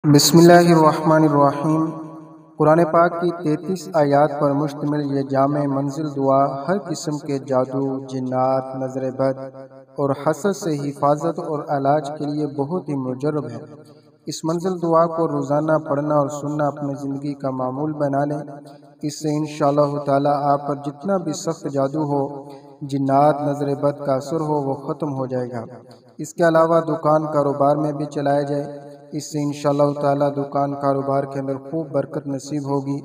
बिस्मिल्लाहिर्रहमानिर्रहीम। कुरान पाक की 33 आयात पर मुश्तमिल ये जामे मंजिल दुआ हर किस्म के जादू, जिन्नात, नजर बद और हसद से हिफाजत और इलाज के लिए बहुत ही मुजर्रब है। इस मंजिल दुआ को रोज़ाना पढ़ना और सुनना अपनी ज़िंदगी का मामूल बना लें। इससे इंशाअल्लाह ताला आप पर जितना भी सख्त जादू हो, जिन्नात, नजर बद का असर हो, वो ख़त्म हो जाएगा। इसके अलावा दुकान कारोबार में भी चलाया जाए, इससे इंशाअल्लाह ताला दुकान कारोबार के अंदर खूब बरकत नसीब होगी।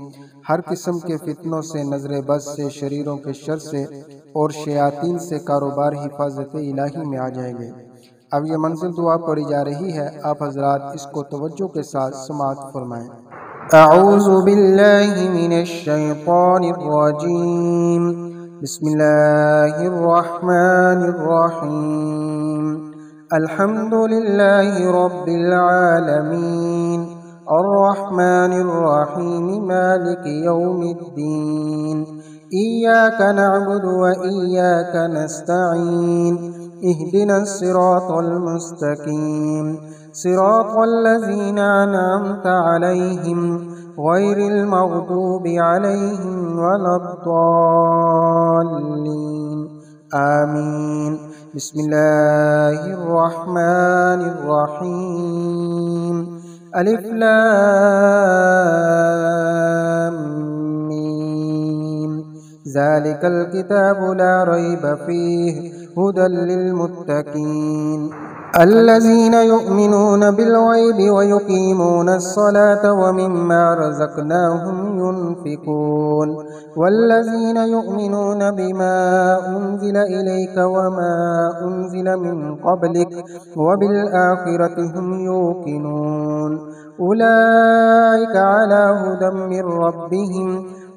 हर किस्म के फितनों से, नजर बद से, शरीरों के शर से और शयातीन से कारोबार हिफाजत इलाही में आ जाएंगे। अब ये मंजिल दुआ पढ़ी जा रही है, आप हजरात इसको तवज्जो के साथ समाअत फरमाएं। अऊज़ु बिल्लाहि मिनश शैतानिर रजीम। बिस्मिल्लाहिर रहमानिर रहीम। अल्हम्दुलिल्लाहि रब्बिल आलमीन अर्रहमानिर रहीम मालिकि यौमिद्दीन इय्याका नअबुदु व इय्याका नस्तईन इहदिनस सिरातल मुस्तकीम सिरातल लज़ीना अनअमता अलैहिम गैरिल मग़दूबि अलैहिम वलद्दाल्लीन आमीन। बिस्मिल्लाहिर्रहमानिर्रहीम। अलिफ लाम मीम। ज़ालिकल किताबु ला रैब फ़ीहि हुदल लिल्मुत्तक़ीन अल्लज़ीना युमिनूना बिल-ग़ैबि व युक़ीमूनस सलाता व मिम्मा रज़क़नाहुम युनफ़िक़ून वल्लज़ीना युमिनूना बिमा उन्ज़िला इलैका व मा उन्ज़िला मिन क़ब्लिक व बिल आख़िरति हुमയൂक़िनून उलाइका अला हुदम मिर रब्बिहिम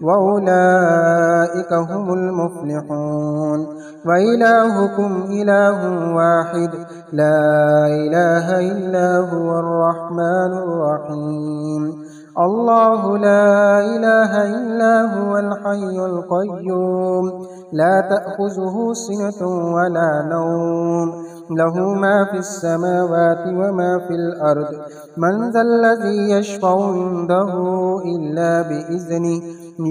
व उलाइका हुमुल मुफ़्लिहून व इलाहुकुम इलाहुन वाहिद ला इलाहा इल्ला हुवर रहमानुर रहीम। अल्लाहु ला इलाहा इल्ला हुवल हय्युल क़य्यूम ला तअख़ुज़ुहु सिनतुन व ला नौम लहु मा फ़िस समावाति व मा फ़िल अर्द मन ज़ल्लज़ी यशफ़अु इंदहु इल्ला बिइज़्निहि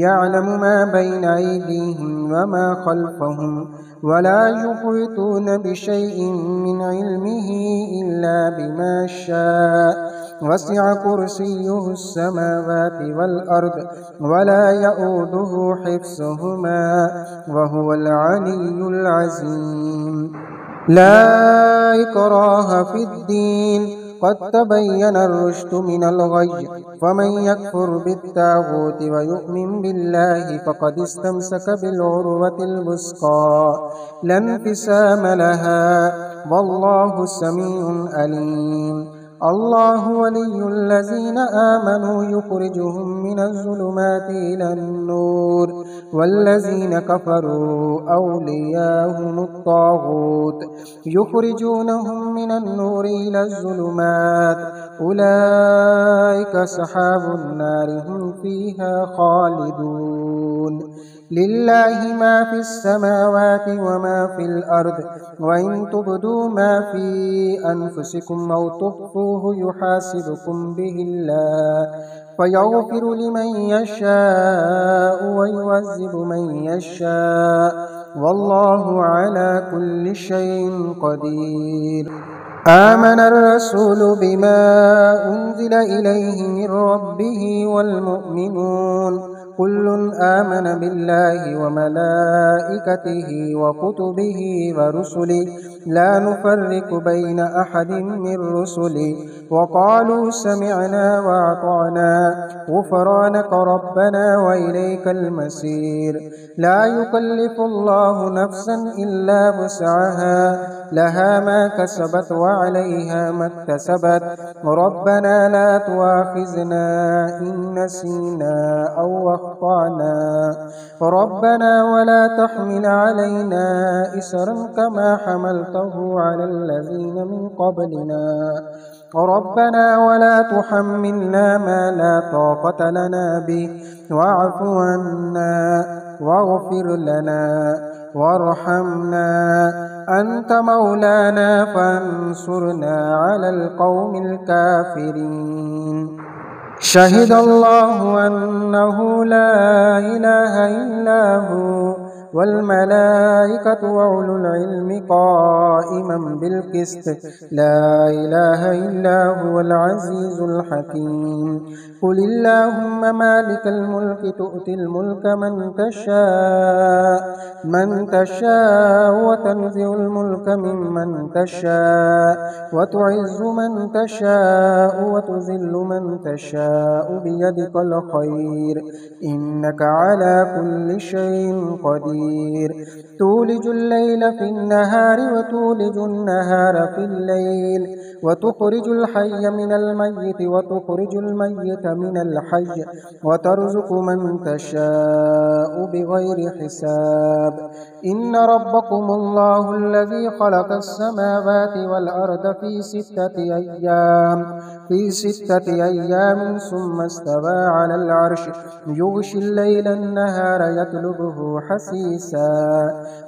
यअलमु मा बैना अयदीहिम व मा ख़ल्फ़हुम व ला युहीतूना बिशैइन मिन इल्मिहि इल्ला बिमा शाअ वसिअ कुर्सियुहुस समावाति वल अर्द व ला यऊदुहु हिफ्ज़ुहुमा व हुवल अलिय्युल अज़ीम। ला इक्राहा फ़िद्दीन क़द तबय्यनर रुश्दु मिनल ग़य्य फ़मन यकफ़ुर बित्ताग़ूति व यु'मिन बिल्लाहि फ़क़द इस्तमसक बिल-उर्वतिल वुस्क़ा ला इंफ़िसाम लहा वल्लाहु समीउन अलीम। अल्लाहु वलियुल्लज़ीना आमनू युख़रिजुहुम मिनज़्ज़ुलुमाति इलन-नूर वल्लज़ीना कफ़रू औलियाहुमुत-ताग़ूत युख़रिजूनहुम मिनन-नूरि इलज़्ज़ुलुमात उलाइका अस्हाबुन नारि हुम फ़ीहा ख़ालिदून। लिल्लाहि मा फ़िस समावाति व मा फ़िल अर्द व इन तुब्दू मा फ़ी अनफ़ुसिकुम औ तुख़्फ़ूहु युहासिबकुम बिहिल्लाह फ़यग़फ़िरु लिमन यशाअ व युअज़्ज़िबु मन यशाअ वल्लाहु अला कुल्लि शैइन क़दीर। आमनर रसूलु बिमा उन्ज़िला इलैहि मिर रब्बिहि वल मुअ्मिनून कुल्लुन आमन बिल्लाहि व मलाइकतिहि व कुतुबिहि व रुसुलिहि ला नुफ़र्रिक़ु बैन अहदिन मिर रुसुलिहि व क़ालू समिअना व अतअना ग़ुफ़रानक रब्बना व इलैकल मसीर। ला युकल्लिफ़ुल्लाहु नफ़्सन इल्ला वुस्अहा लहा मा कसबत व अलैहा मक्तसबत रब्बना ला तुआख़िज़ना इन नसीना औ अख़्तअना रब्बना व ला तहमिल अलैना इसरन कमा हमलतहु अलल लज़ीना मिन क़ब्लिना ربنا ولا تحملنا ما لا طاقة لنا به واعف عنا واغفر لنا وارحمنا أنت مولانا فانصرنا على القوم الكافرين. شهد الله أنه لا إله إلا هو والملائكة وأولو العلم قائما بالقسط لا إله إلا هو العزيز الحكيم. قل اللهم مالك الملك تؤتي الملك من تشاء وتنزع الملك ممن تشاء وتعز من تشاء وتذل من تشاء بيدك الخير إنك على كل شيء قدير. تولج الليل في النهار وتولج النهار في الليل وتخرج الحي من الميت وتخرج الميت من الحي وترزق من تشاء بغير حساب. إن ربكم الله الذي خلق السماوات والأرض في ستة أيام ثم استوى على العرش يغشي الليل النهار يطلبه حثيثا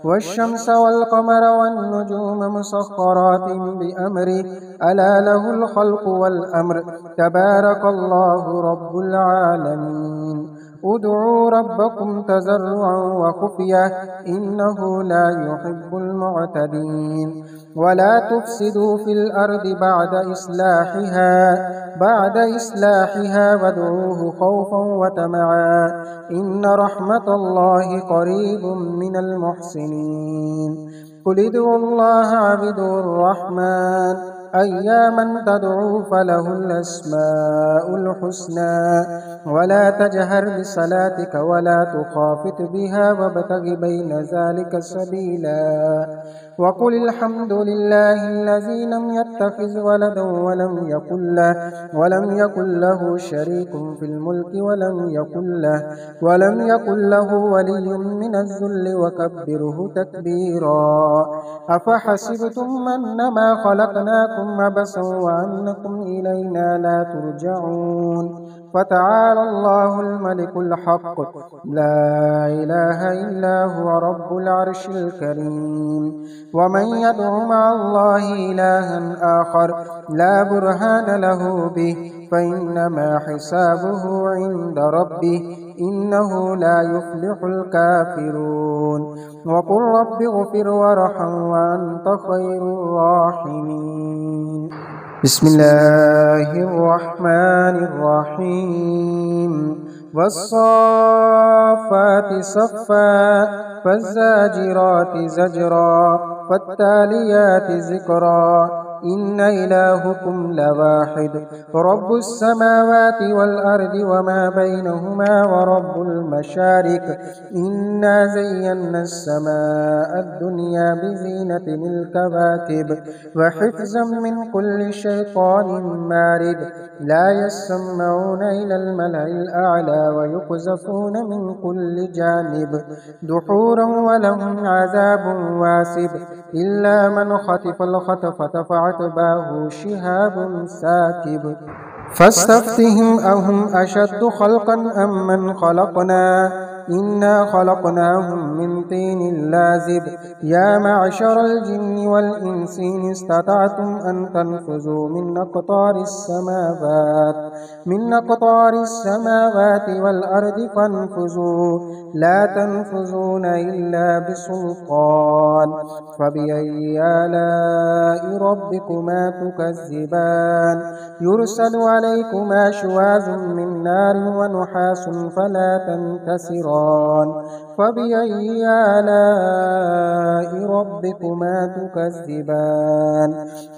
والشمس والقمر والنجوم مسخرات بأمره ألا له الخلق والأمر تبارك الله رب العالمين. ادعوا ربكم تضرعا وخفية إنه لا يحب المعتدين. ولا تفسدوا في الأرض بعد إصلاحها وادعوه خوفا وطمعا إن رحمة الله قريب من المحسنين. قل ادعوا الله وادعوا الرحمن أياما تدعوا فله الأسماء الحسنى ولا تجهر بصلاتك ولا تخافت بها وابتغ بين ذلك سبيلا. وقل الحمد لله الذي لم يتخذ ولدا ولم يكن له شريك في الملك ولم يكن له ولي من الذل وكبره تكبيرا. أفحسبتم أنما خلقناكم عبثا وأنكم إلينا لا ترجعون فتعالى الله الملك الحق لا إله إلا هو رب العرش الكريم. ومن يدع مع الله إلها آخر لا برهان له به فإنما حسابه عند ربه إنه لا يفلح الكافرون. وقل رب اغفر وارحم وأنت خير الراحمين. بسم الله الرحمن الرحيم. والصافات صفا فالزاجرات زجرا فالتاليات ذكرا إن إلهكم لواحد رب السماوات والأرض وما بينهما ورب المشارق إنا زينا السماء الدنيا بزينة الكواكب وحفظا من كل شيطان مارد لا يسمعون إلى الملأ الأعلى ويقذفون من كل جانب دحورا ولهم عذاب واسب إلا من خطف الخطفة فعتباه شهاب ساكب فاستفتهم أهم أشد خلقا أم من خلقنا إنا خلقناهم من طين لازب يا معشر الجن والإنس إن استطعتم أن تنفذوا من أقطار السماوات والأرض فانفذوا لا تنفذون إلا بسلطان. فبأي آلاء ربكما تكذبان يرسل عليكما شواظ من نار ونحاس فلا تنتصران. فبأي آلاء ربكما تكذبان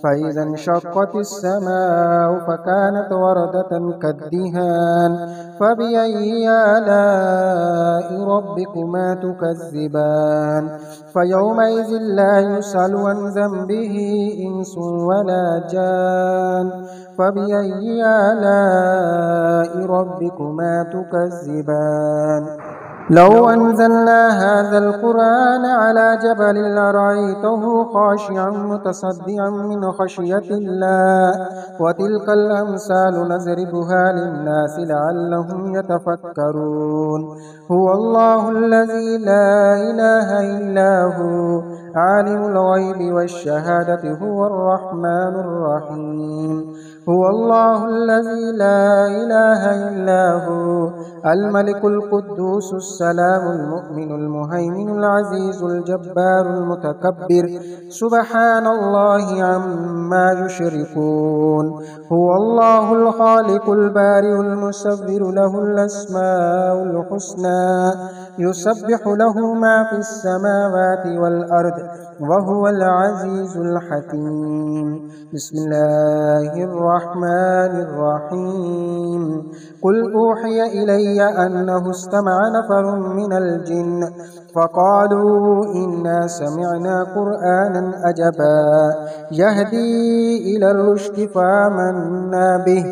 فإذا انشقت السماء فكانت وردة كالدهان. فبأي آلاء ربكما تكذبان فيومئذ لا يسأل عن ذنبه إنس ولا جان. فبأي آلاء ربكما تكذبان لو أنزلنا هذا القرآن على جبل لرأيته خاشعا متصدعا من خشية الله وتلك الأمثال نضربها للناس لعلهم يتفكرون هو الله الذي لا إله إلا هو عالم الغيب والشهادة هو الرحمن الرحيم هو الله الذي لا إله إلا هو الملك القدوس السلام المؤمن المهيمن العزيز الجبار المتكبر سبحان الله عما يشركون هو الله الخالق البارئ المصور له الأسماء الحسنى يسبح له ما في السماوات والأرض وهو العزيز الحكيم بسم الله الرحمن الرحيم قل أوحي إلي أنه استمع نفر من الجن فقالوا إنا سمعنا قرآنا عجبا يهدي إلى الرشد فآمنا به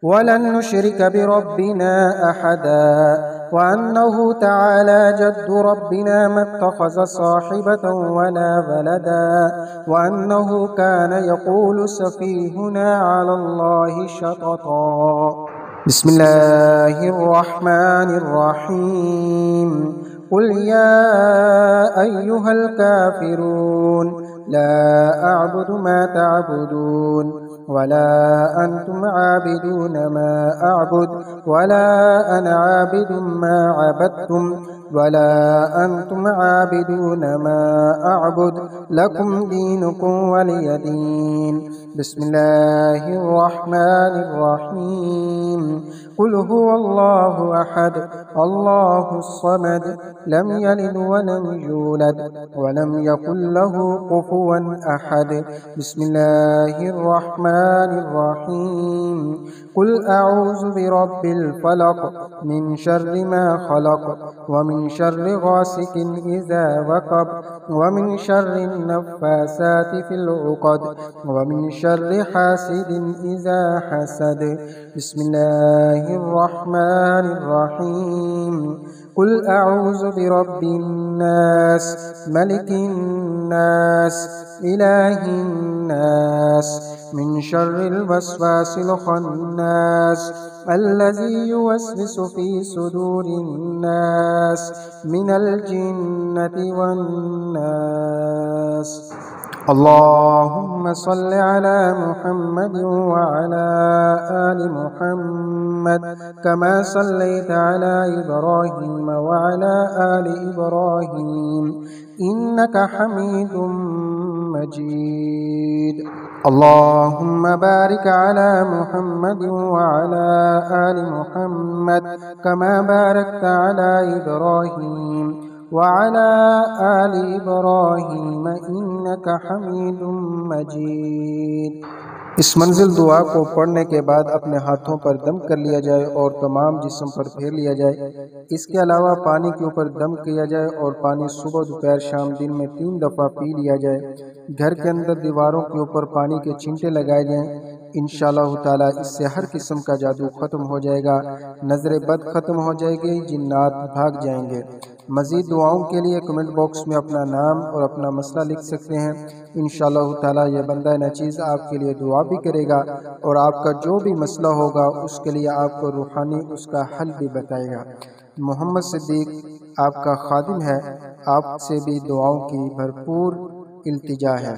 ولن نشرك بربنا أحدا وأنه تعالى جد ربنا ما اتخذ صاحبة ولا ولدا وأنه كان يقول سفيهنا على الله شططا بسم الله الرحمن الرحيم قل يا أيها الكافرون لا أعبد ما تعبدون ولا أنتم عابدون ما أعبد ولا أنا عابد ما عبدتم ولا أنتم عابدون ما أعبد لكم دينكم ولي دين بسم الله الرحمن الرحيم قل هو الله أحد الله الصمد لم يلد ولم يولد ولم يكن له كفوا أحد بسم الله الرحمن الرحيم قل أعوذ برب الفلق من شر ما خلق ومن شر غاسق إذا وقب ومن شر النفاسات في العقد ومن شر حاسد إذا حسد بسم الله الرحمن الرحيم قل أعوذ برب الناس ملك الناس إله الناس من شر الوسواس الخناس الذي يوسوس في صدور الناس من الجنة والناس اللهم صل على محمد وعلى آل محمد كما صليت على إبراهيم وعلى آل إبراهيم إنك حميد مجيد اللهم بارك على محمد وعلى آل محمد كما باركت على إبراهيم وعلى آل إبراهيم إنك حميد مجيد इस मंजिल दुआ को पढ़ने के बाद अपने हाथों पर दम कर लिया जाए और तमाम जिस्म पर फेर लिया जाए। इसके अलावा पानी के ऊपर दम किया जाए और पानी सुबह दोपहर शाम दिन में 3 दफ़ा पी लिया जाए। घर के अंदर दीवारों के ऊपर पानी के छींटे लगाए जाएं। इंशाअल्लाह ताला इससे हर किस्म का जादू ख़त्म हो जाएगा, नज़र बद ख़त्म हो जाएगी, जिन्नात भाग जाएंगे। मज़ीद दुआओं के लिए कमेंट बॉक्स में अपना नाम और अपना मसला लिख सकते हैं। इंशाअल्लाह ताला यह बंदा नचीज़ आपके लिए दुआ भी करेगा और आपका जो भी मसला होगा उसके लिए आपको रूहानी उसका हल भी बताएगा। मोहम्मद सिद्दीक आपका खादिम है, आपसे भी दुआओं की भरपूर इल्तिजा है।